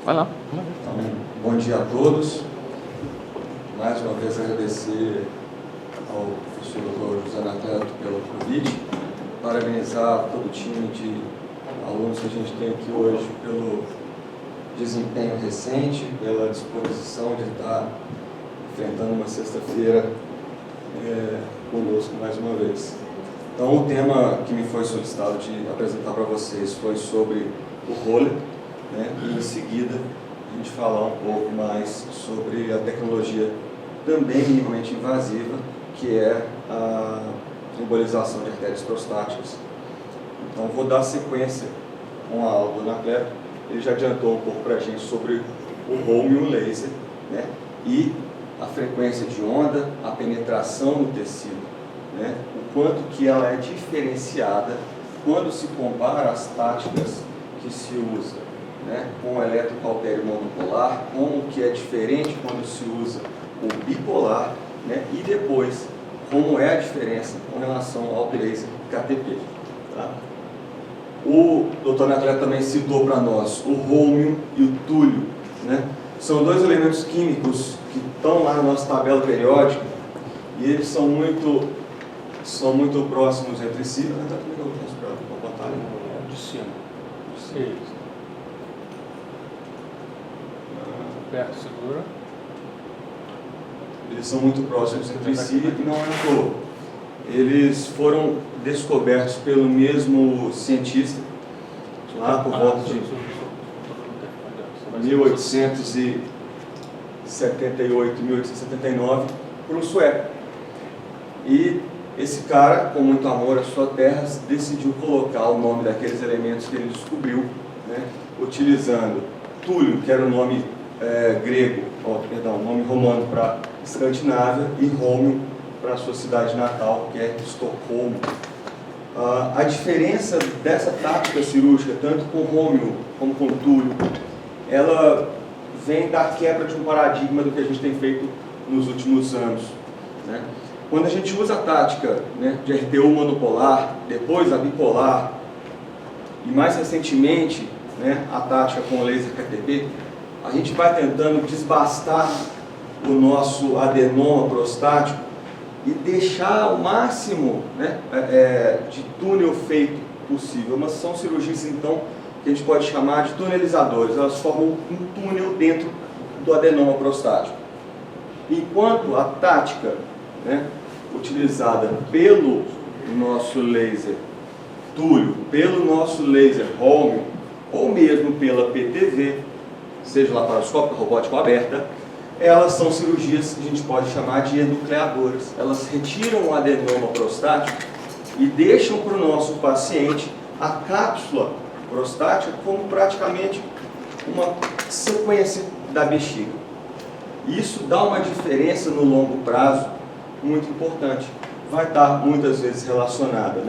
Vai lá. Então, bom dia a todos. Mais uma vez agradecer ao professor Dr. José Anacleto pelo convite, parabenizar todo o time de alunos que a gente tem aqui hoje pelo desempenho recente, pela disposição de estar enfrentando uma sexta-feira conosco mais uma vez. Então, o tema que me foi solicitado de apresentar para vocês foi sobre o roller, e em seguida a gente falar um pouco mais sobre a tecnologia também minimamente invasiva, que é a embolização de artérias prostáticas. Então, vou dar sequência com a aula do Anacleto. Ele já adiantou um pouco para a gente sobre o Holmium laser, e a frequência de onda, a penetração no tecido, o quanto que ela é diferenciada quando se compara as táticas que se usa com o eletrocautério monopolar, como que é diferente quando se usa o bipolar, e depois como é a diferença com relação ao laser KTP. Tá? O Dr. Anacleto também citou para nós o Holmium e o túlio. São dois elementos químicos que estão lá na nossa tabela periódica e eles são muito próximos entre si. De cima. Isso. Perto, segura. Eles são muito próximos entre si e não é à toa. Eles foram descobertos pelo mesmo cientista, lá por volta de 1878, 1879, por um sueco. E esse cara, com muito amor à sua terra, decidiu colocar o nome daqueles elementos que ele descobriu, utilizando túlio, que era o nome nome romano para Escandinávia, e Holmium para a sua cidade natal, que é Estocolmo. A diferença dessa tática cirúrgica, tanto com Holmium como com túlio, ela vem da quebra de um paradigma do que a gente tem feito nos últimos anos. Quando a gente usa a tática de RTU monopolar, depois a bipolar, e mais recentemente a tática com o laser KTP, a gente vai tentando desbastar o nosso adenoma prostático e deixar o máximo de túnel feito possível. Mas são cirurgias, então, que a gente pode chamar de tunelizadores. Elas formam um túnel dentro do adenoma prostático. Enquanto a tática utilizada pelo nosso laser túlio, pelo nosso laser Holmium, ou mesmo pela PTV, seja laparoscópica, robótica ou aberta, elas são cirurgias que a gente pode chamar de enucleadoras. Elas retiram o adenoma prostático e deixam para o nosso paciente a cápsula prostática como praticamente uma sequência da bexiga. Isso dá uma diferença no longo prazo muito importante. Vai estar muitas vezes relacionada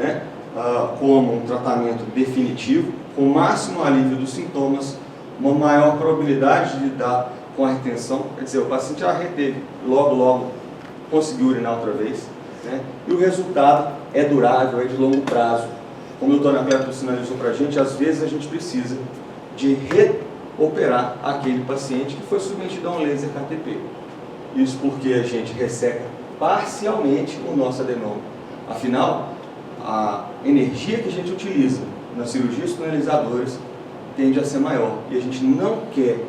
como um tratamento definitivo, com o máximo alívio dos sintomas, uma maior probabilidade de lidar com a retenção, quer dizer, o paciente já reteve, logo conseguiu urinar outra vez, e o resultado é durável, é de longo prazo. Como o Dr. Anacleto sinalizou para a gente, às vezes a gente precisa de reoperar aquele paciente que foi submetido a um laser KTP. Isso porque a gente resseca parcialmente o nosso adenoma. Afinal, a energia que a gente utiliza nas cirurgias tunelizadoras tende a ser maior, e a gente não quer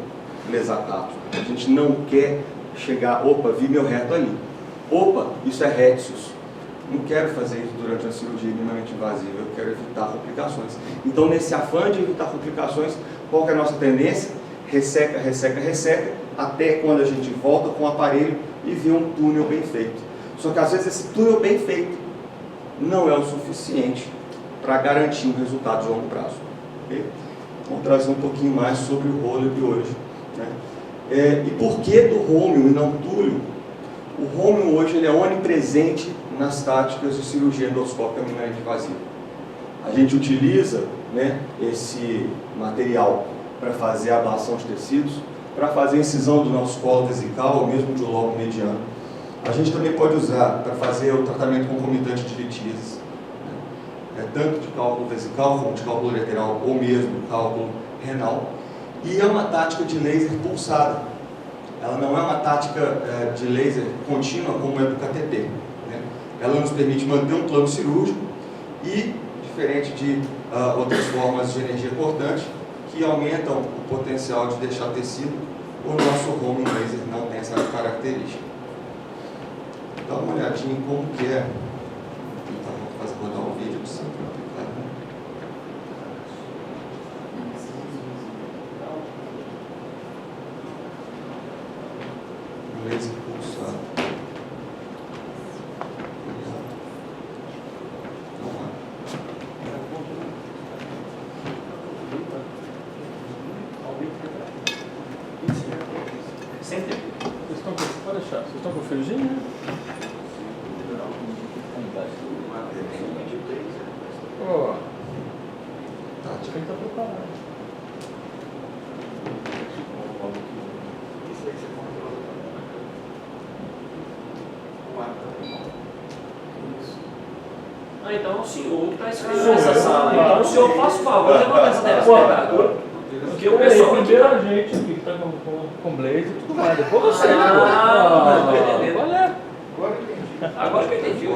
lesar cápsula, a gente não quer chegar, vi meu reto ali, isso é retius, não quero fazer isso durante uma cirurgia minimamente invasiva, eu quero evitar complicações. Então, nesse afã de evitar complicações, qual que é a nossa tendência? Resseca, até quando a gente volta com o aparelho e vê um túnel bem feito. Só que às vezes esse túnel bem feito não é o suficiente para garantir um resultado de longo prazo. Okay? Vamos trazer um pouquinho mais sobre o roller de hoje. E por que do Holmium e não túlio? O Holmium hoje ele é onipresente nas táticas de cirurgia endoscópica minimamente invasiva. A gente utiliza esse material para fazer a ablação de tecidos, para fazer a incisão do nosso colo vesical ou mesmo do lobo mediano. A gente também pode usar para fazer o tratamento concomitante de litíases, tanto de cálculo vesical como de cálculo ureteral ou mesmo cálculo renal. E é uma tática de laser pulsada. Ela não é uma tática de laser contínua como é do KTP, né? Ela nos permite manter um plano cirúrgico e, diferente de outras formas de energia cortante, que aumentam o potencial de deixar tecido, o nosso home laser não tem essa característica. Dá uma olhadinha em como que é. Vou fazer rodar um vídeo para você aplicar. Um laser pulsado. Pode deixar. Vocês estão com friozinho, né? Ó, Tática. tem que estar preparado. Ah, então é o senhor que está escrito nessa sala. Então o senhor faz o favor de levantar essa temperatura. Porque o pessoal aqui primeiro tá... a gente aqui que tá com blazer e tudo mais. Depois você, Ah, pô. tô entendendo. Olha. Agora que eu entendi.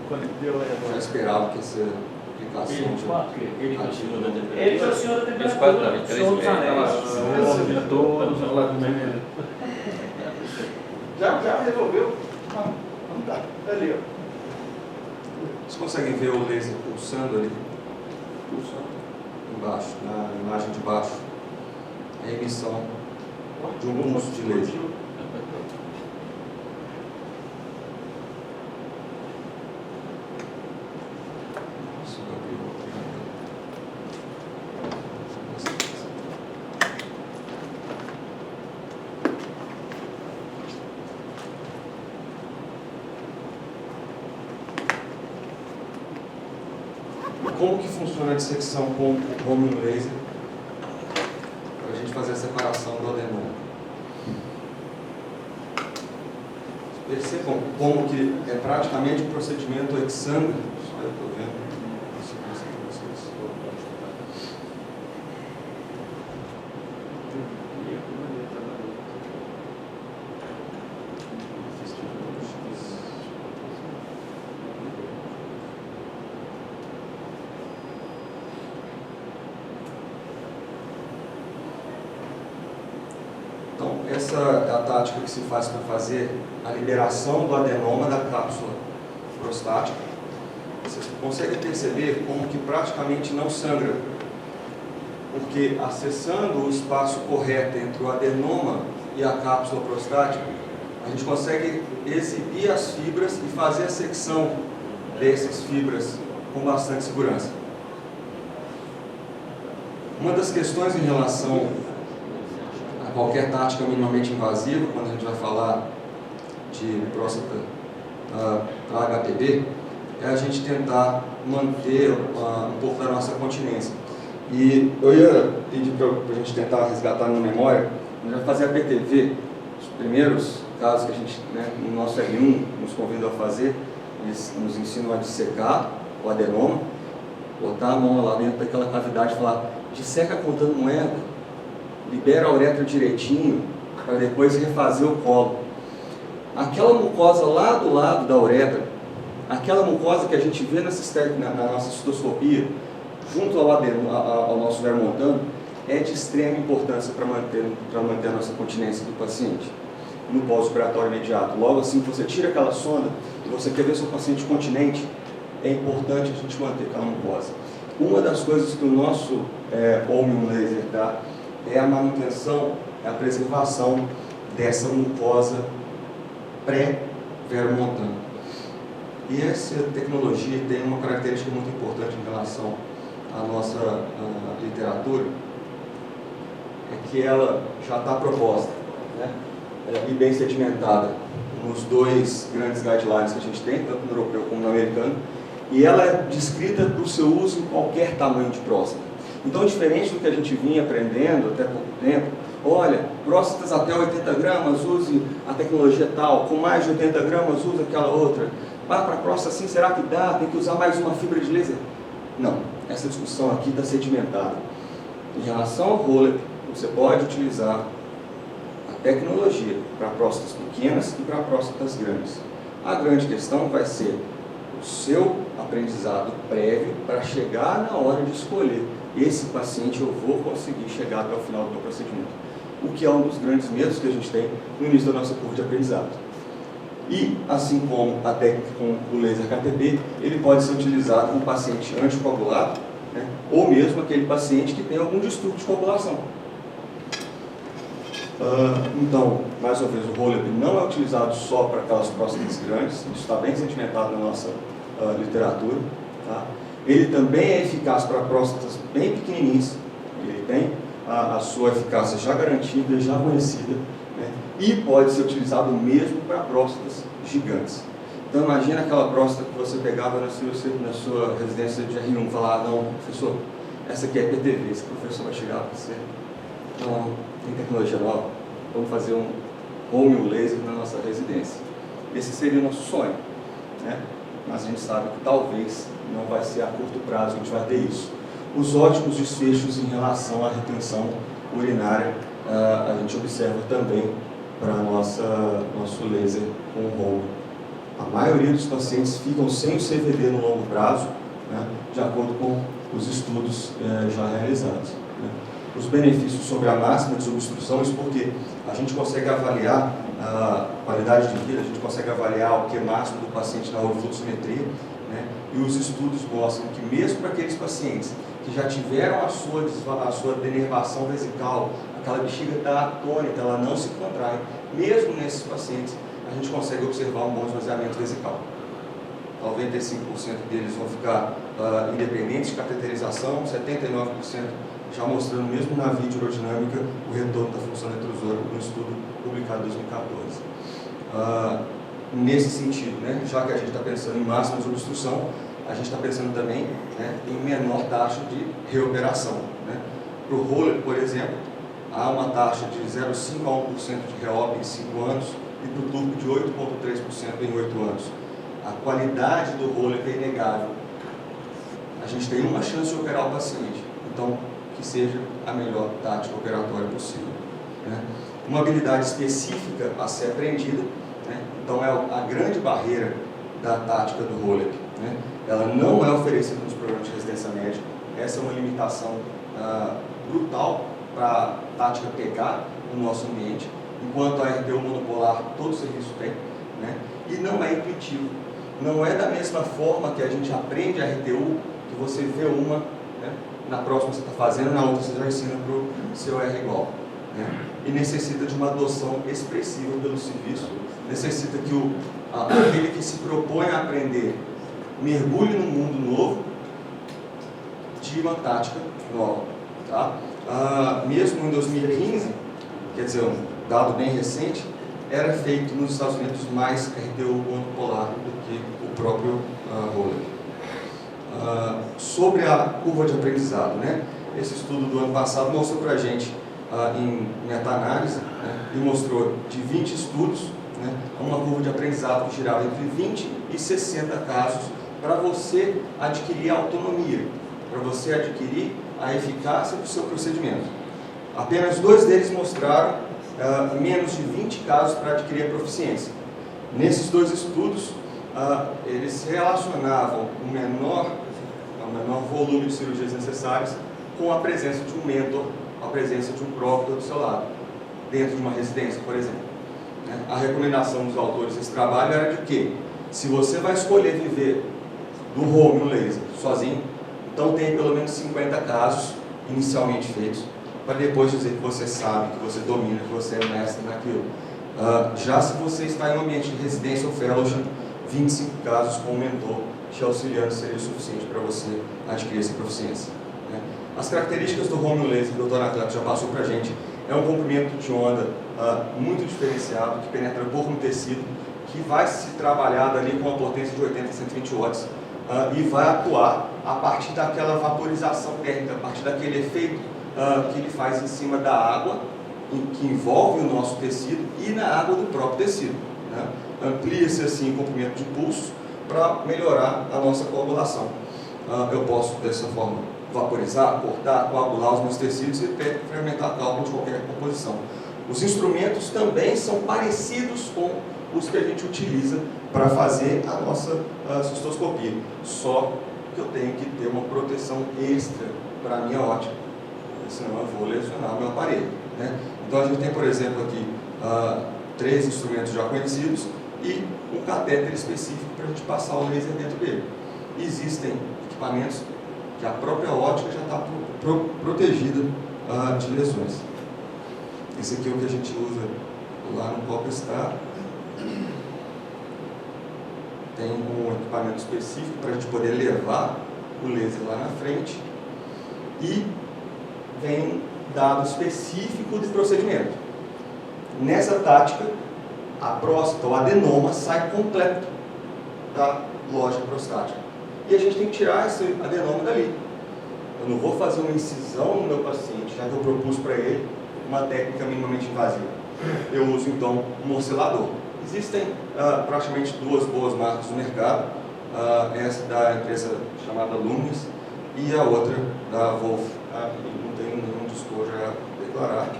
Quando deu Eu já esperava que essa aplicação de... Ele foi o senhor da temperatura. Ele foi o senhor da temperatura. O senhor dos anéis. o homem de todos os lados do meio. Já resolveu? Não dá. Ali, ó. Vocês conseguem ver o laser pulsando ali? Embaixo, na imagem de baixo. É a emissão de um pulso de laser. Isso vai abrir outro. Como que funciona a dissecção com o home laser para a gente fazer a separação do adenoma? Percebam como que é praticamente um procedimento exsangue. Só eu estou vendo. Deixa eu mostrar para vocês. Então, essa é a tática que se faz para fazer a liberação do adenoma da cápsula prostática. Vocês conseguem perceber como que praticamente não sangra, porque acessando o espaço correto entre o adenoma e a cápsula prostática, a gente consegue exibir as fibras e fazer a secção dessas fibras com bastante segurança. Uma das questões em relação a qualquer tática minimamente invasiva, quando a gente vai falar de próstata para HPV, é a gente tentar manter um pouco da nossa continência. E eu ia pedir para a gente tentar resgatar na memória, a gente vai fazer a PTV, os primeiros casos que a gente, no nosso R1, nos convidou a fazer, eles nos ensinam a dissecar o adenoma, botar a mão lá dentro daquela cavidade e falar, disseca contando moeda, libera a uretra direitinho, para depois refazer o colo. Aquela mucosa lá do lado da uretra, aquela mucosa que a gente vê na nossa cistoscopia, junto ao nosso verme montano, é de extrema importância para manter a nossa continência do paciente no pós-operatório imediato. Logo assim que você tira aquela sonda e você quer ver seu paciente continente, é importante a gente manter aquela mucosa. Uma das coisas que o nosso Holmium Laser dá é a manutenção, a preservação dessa mucosa pré-verme montano. E essa tecnologia tem uma característica muito importante em relação à nossa literatura, é que ela já está proposta, e bem sedimentada nos dois grandes guidelines que a gente tem, tanto no europeu como no americano, e ela é descrita para o seu uso em qualquer tamanho de próstata. Então, diferente do que a gente vinha aprendendo até pouco tempo, olha, próstatas até 80 gramas, use a tecnologia tal, com mais de 80 gramas, use aquela outra. Para a próstata assim, será que dá? Tem que usar mais uma fibra de laser? Não, essa discussão aqui está sedimentada. Em relação ao roller, o você pode utilizar a tecnologia para próstatas pequenas e para próstatas grandes. A grande questão vai ser o seu aprendizado prévio para chegar na hora de escolher esse paciente eu vou conseguir chegar até o final do meu procedimento. O que é um dos grandes medos que a gente tem no início da nossa curva de aprendizado. E, assim como a técnica com o laser KTP, ele pode ser utilizado com paciente anticoagulado, né, ou mesmo aquele paciente que tem algum distúrbio de coagulação. Então, mais uma vez, o Holeb não é utilizado só para aquelas próstatas grandes, isso está bem sedimentado na nossa literatura. Tá? Ele também é eficaz para próstatas bem pequenininhas, ele tem a sua eficácia já garantida, já conhecida, né? E pode ser utilizado mesmo para próstatas gigantes. Então, imagina aquela próstata que você pegava na sua residência de R1 e falar, não, professor, essa aqui é PTV, esse professor vai chegar para você. Não, tem tecnologia nova, vamos fazer um home laser na nossa residência. Esse seria o nosso sonho, né? Mas a gente sabe que talvez não vai ser a curto prazo que a gente vai ter isso. Os ótimos desfechos em relação à retenção urinária, a gente observa também para nosso laser com home. A maioria dos pacientes ficam sem o CVD no longo prazo, né, de acordo com os estudos já realizados. Né. Os benefícios sobre a máxima desobstrução, isso porque a gente consegue avaliar a qualidade de vida, a gente consegue avaliar o que é máximo do paciente na orofluximetria, né, e os estudos mostram que mesmo para aqueles pacientes que já tiveram a sua denervação vesical, aquela bexiga está atônita, ela não se contrai, mesmo nesses pacientes, a gente consegue observar um bom esvaziamento vesical. 95% deles vão ficar independentes de cateterização, 79% já mostrando, mesmo na videoaerodinâmica, o retorno da função retrosora, no estudo publicado em 2014. Nesse sentido, né, já que a gente está pensando em máxima desobstrução, a gente está pensando também, né, em menor taxa de reoperação. Né. Para o Holeb, por exemplo, há uma taxa de 0,5% a 1% de reop em 5 anos e para o turbo de 8,3% em 8 anos. A qualidade do Holeb é inegável. A gente tem uma chance de operar o paciente, então que seja a melhor tática operatória possível. Né. Uma habilidade específica a ser aprendida, né, então é a grande barreira da tática do Holeb. Né. Ela não é oferecida nos programas de residência médica, essa é uma limitação brutal para a tática pegar no nosso ambiente, enquanto a RTU monopolar todo serviço tem, né, e não é intuitivo. Não é da mesma forma que a gente aprende a RTU, que você vê uma, né, na próxima você está fazendo, na outra você já ensina para o seu R igual. Né, e necessita de uma adoção expressiva pelo serviço, necessita que aquele que se propõe a aprender mergulhe num mundo novo de uma tática nova. Tá? Mesmo em 2015, quer dizer, um dado bem recente, era feito nos Estados Unidos mais RTU monopolar do que o próprio Holeb. Sobre a curva de aprendizado, né? Esse estudo do ano passado mostrou para a gente, em meta-análise, né, e mostrou de 20 estudos, né, uma curva de aprendizado que girava entre 20 e 60 casos para você adquirir a autonomia, para você adquirir a eficácia do seu procedimento. Apenas 2 deles mostraram menos de 20 casos para adquirir a proficiência. Nesses 2 estudos, eles relacionavam o menor volume de cirurgias necessárias com a presença de um mentor, a presença de um próprio do seu lado, dentro de uma residência, por exemplo. A recomendação dos autores desse trabalho era de que, se você vai escolher viver do home no laser sozinho, então tem pelo menos 50 casos inicialmente feitos, para depois dizer que você sabe, que você domina, que você é mestre naquilo. Já se você está em um ambiente de residência ou fellowship, 25 casos com um mentor te auxiliando seria o suficiente para você adquirir essa proficiência. Né? As características do home laser que o Dr. Anacleto já passou para a gente é um comprimento de onda muito diferenciado, que penetra pouco no tecido, que vai se trabalhar ali com uma potência de 80 a 120 watts e vai atuar a partir daquela vaporização térmica, a partir daquele efeito que ele faz em cima da água, que envolve o nosso tecido, e na água do próprio tecido. Né? Amplia-se assim o comprimento de pulso para melhorar a nossa coagulação. Eu posso, dessa forma, vaporizar, cortar, coagular os meus tecidos e fermentar cálculo de qualquer composição. Os instrumentos também são parecidos com os que a gente utiliza para fazer a nossa cistoscopia, só que eu tenho que ter uma proteção extra para a minha ótica, senão eu vou lesionar o meu aparelho, né? Então a gente tem, por exemplo, aqui 3 instrumentos já conhecidos e um catéter específico para a gente passar o laser dentro dele. Existem equipamentos que a própria ótica já está protegida de lesões. Esse aqui é o que a gente usa lá no Popstar. Tem um equipamento específico para a gente poder levar o laser lá na frente e vem um dado específico do procedimento. Nessa tática, a próstata, o adenoma, sai completo da loja prostática. E a gente tem que tirar esse adenoma dali. Eu não vou fazer uma incisão no meu paciente, já que eu propus para ele uma técnica minimamente invasiva. Eu uso então um morcelador. Existem praticamente 2 boas marcas no mercado, essa da empresa chamada Lumnis e a outra da Wolf. Não tenho nenhum despojo a declarar.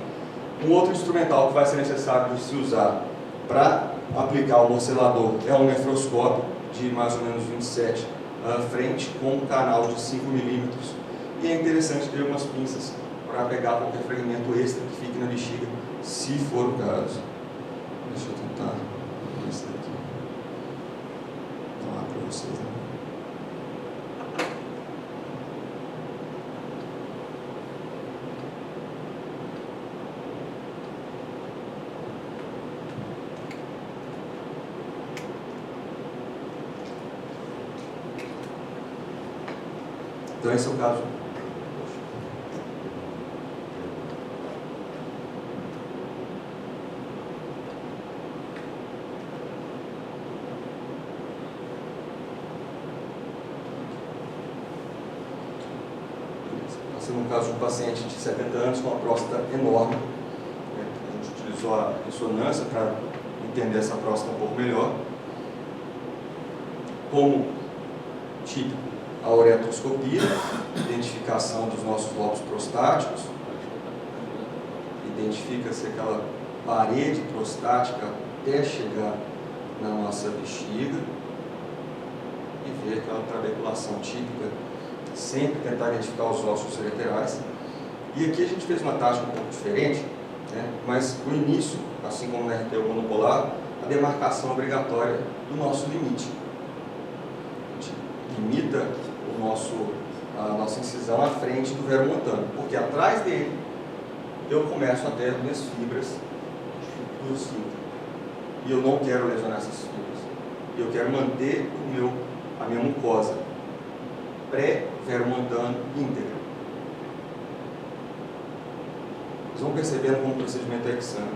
Um outro instrumental que vai ser necessário de se usar para aplicar o morcelador é um nefroscópio de mais ou menos 27 frente com um canal de 5 milímetros. E é interessante ter umas pinças para pegar qualquer fragmento extra que fique na bexiga, se for o caso. Deixa eu tentar ver isso daqui. Vou lá para vocês, né? Então esse é o caso. Esse é um caso de um paciente de 70 anos com uma próstata enorme. A gente utilizou a ressonância para entender essa próstata um pouco melhor. Como típico, a uretroscopia, identificação dos nossos lobos prostáticos, identifica-se aquela parede prostática até chegar na nossa bexiga e ver aquela trabeculação típica, sempre tentar identificar os ossos laterais. E aqui a gente fez uma tática um pouco diferente, né? Mas no início, assim como na RTU monopolar, a demarcação obrigatória do nosso limite. A gente limita a nossa incisão à frente do vero montano, porque atrás dele eu começo a ter as minhas fibras do esfíncter. E eu não quero lesionar essas fibras. Eu quero manter a minha mucosa pré-vero montano íntegra. Vocês vão percebendo como o procedimento é exame.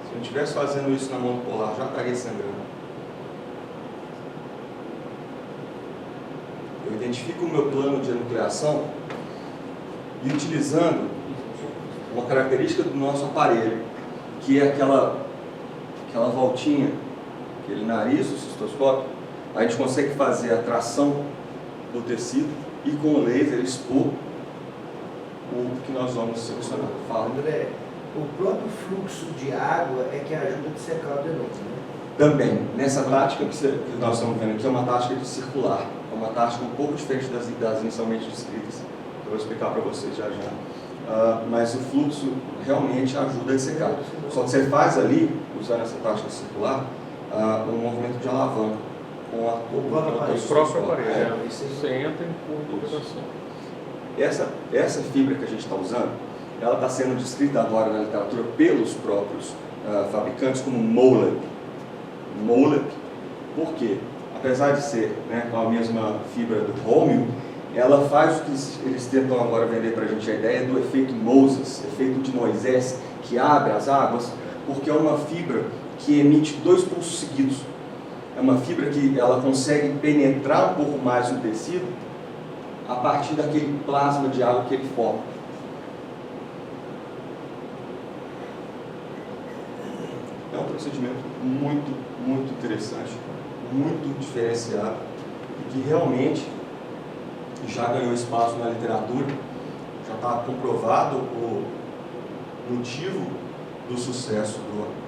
Se eu não estivesse fazendo isso na monopolar, já estaria sangrando. Eu identifico o meu plano de enucleação e utilizando uma característica do nosso aparelho, que é aquela voltinha, aquele nariz do cistoscópio, a gente consegue fazer a tração do tecido e com o laser expor o que nós vamos selecionar. Fala. André, o próprio fluxo de água é que ajuda a secar o adenoma, né? Também, nessa tática que nós estamos vendo aqui, é uma tática de circular. É uma tática um pouco diferente das inicialmente descritas. Eu vou explicar para vocês já já. Mas o fluxo realmente ajuda a secar. Só que você faz ali, usando essa tática circular, um movimento de alavanca com O próprio aparelho. Você entra em configuração. Essa fibra que a gente está usando, ela está sendo descrita agora na literatura pelos próprios fabricantes como MOLEP. MOLEP, por quê? Apesar de ser, né, com a mesma fibra do Romeo, ela faz o que eles tentam agora vender para a gente, a ideia do efeito Moses, efeito de Moisés, que abre as águas, porque é uma fibra que emite 2 pulsos seguidos. É uma fibra que ela consegue penetrar um pouco mais no tecido a partir daquele plasma de água que ele forma. É um procedimento muito, muito interessante, muito diferenciado e que realmente já ganhou espaço na literatura, já está comprovado o motivo do sucesso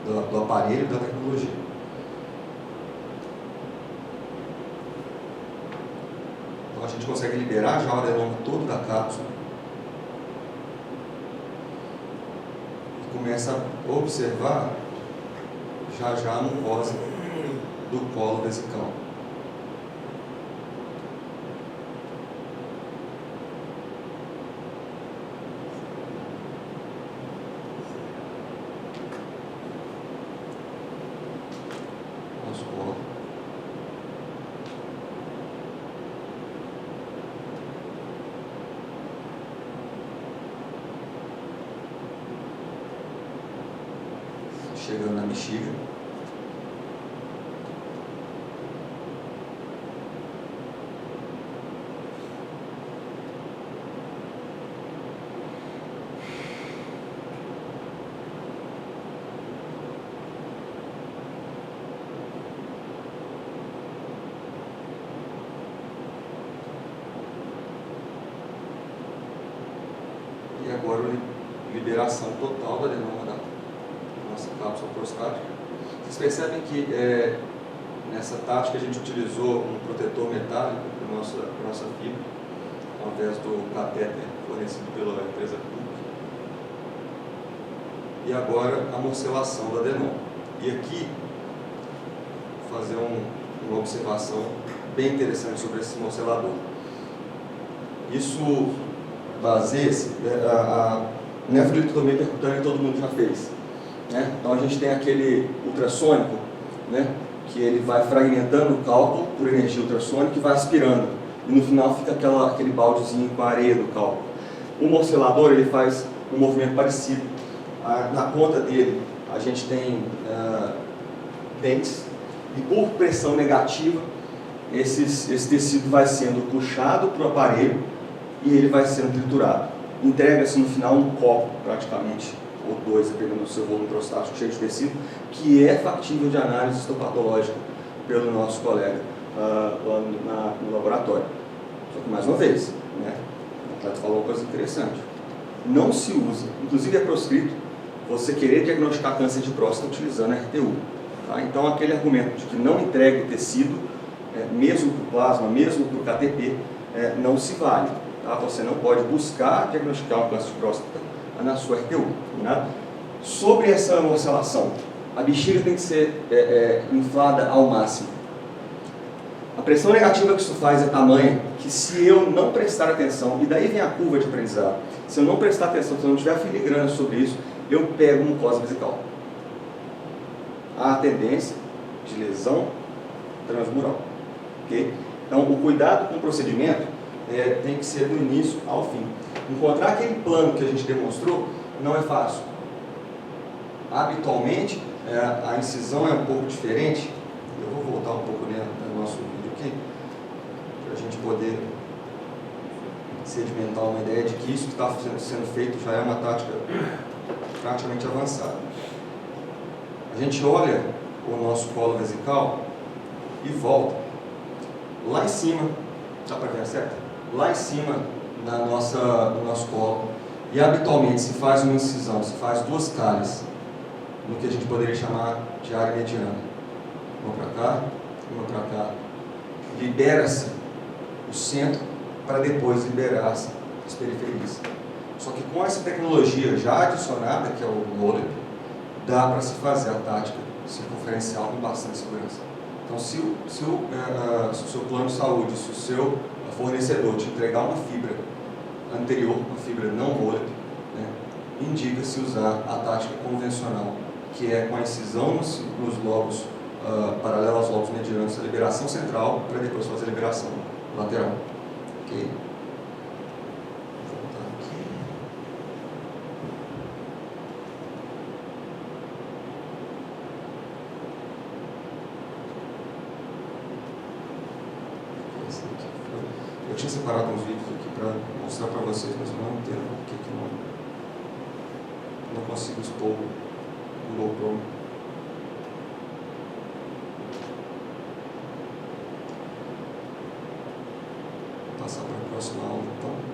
do aparelho e da tecnologia. Então a gente consegue liberar já o adenoma todo da cápsula e começa a observar já a mucosa do colo vesical. Nosso colo. Chegando na bexiga. E agora a liberação total do adenoma da nossa cápsula prostática. Vocês percebem que nessa tática a gente utilizou um protetor metálico para a nossa fibra, ao invés do catéter fornecido pela empresa Cook. E agora a morcelação do adenoma. E aqui, vou fazer uma observação bem interessante sobre esse morcelador. Isso baseia-se, a nefrolitotomia percutânea todo mundo já fez. Né? Então a gente tem aquele ultrassônico, né? Que ele vai fragmentando o cálculo por energia ultrassônica e vai aspirando. E no final fica aquele baldezinho com a areia do cálculo. O morcelador ele faz um movimento parecido. Na ponta dele a gente tem dentes e por pressão negativa esse tecido vai sendo puxado para o aparelho e ele vai sendo triturado. Entrega-se no final um copo praticamente, ou dois, dependendo do seu volume prostático cheio de tecido, que é factível de análise histopatológica pelo nosso colega lá no laboratório. Só que mais uma vez, né, o atleta falou uma coisa interessante. Não se usa, inclusive é proscrito, você querer diagnosticar câncer de próstata utilizando a RTU. Tá? Então aquele argumento de que não entrega o tecido, mesmo para o plasma, mesmo para o KTP, não se vale. Tá? Você não pode buscar diagnosticar um câncer de próstata na sua RTU. Né? Sobre essa morcelação, a bexiga tem que ser inflada ao máximo. A pressão negativa que isso faz é tamanha que se eu não prestar atenção, e daí vem a curva de aprendizado, se eu não prestar atenção, se eu não tiver filigrana sobre isso, eu pego mucosa vesical. Há a tendência de lesão transmural. Okay? Então, o cuidado com o procedimento tem que ser do início ao fim. Encontrar aquele plano que a gente demonstrou não é fácil. Habitualmente, a incisão é um pouco diferente. Eu vou voltar um pouco no nosso vídeo aqui, para a gente poder sedimentar uma ideia de que isso que está sendo feito já é uma tática praticamente avançada. A gente olha o nosso colo vesical e volta. Lá em cima, dá para ver a seta? Lá em cima no nosso colo, e habitualmente se faz uma incisão, se faz duas calhas, no que a gente poderia chamar de área mediana. Uma para cá, uma para cá. Libera-se o centro para depois liberar-se as periferias. Só que com essa tecnologia já adicionada, que é o MOLEP, dá para se fazer a tática circunferencial com bastante segurança. Então, se o seu plano de saúde, se o seu fornecedor te entregar uma fibra anterior, uma fibra não MOLEP, né, indica-se usar a tática convencional, que é com a incisão nos lobos paralelos aos lobos medianos, a liberação central, para depois fazer a liberação lateral. Ok? Vou voltar aqui. Eu tinha separado uns vídeos aqui para mostrar para vocês, mas eu não entendo porque que não consigo expor o GoPro. Passar para a próxima aula, então.